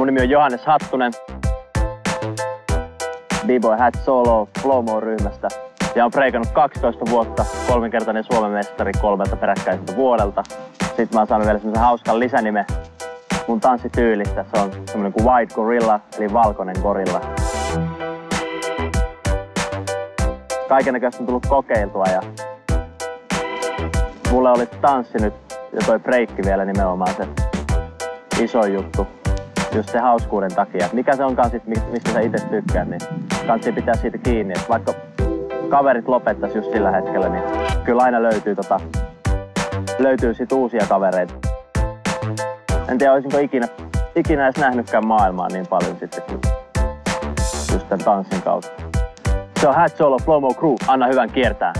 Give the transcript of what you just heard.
Mun nimi on Johannes Hattunen. B-Boy Hat Solo Flowmo-ryhmästä. Ja on breikannut 12 vuotta, 3-kertainen Suomen mestari 3 peräkkäiseltä vuodelta. Sitten mä oon saanut vielä semmosen hauskan lisänimen mun tanssityylistä. Se on semmonen kuin White Gorilla, eli valkoinen gorilla. Kaikennäköistä on tullut kokeiltua ja mulle oli tanssi nyt ja toi breikki vielä nimenomaan se iso juttu. Just se hauskuuden takia. Mikä se onkaan sit, mistä sä itse tykkäät, niin kannattaa pitää siitä kiinni. Et vaikka kaverit lopettais just sillä hetkellä, niin kyllä aina löytyy sit uusia kavereita. En tiedä, olisinko ikinä edes nähnytkään maailmaa niin paljon sitten kuin just tän tanssin kautta. Se on Hat Solo Flowmo Crew. Anna hyvän kiertää.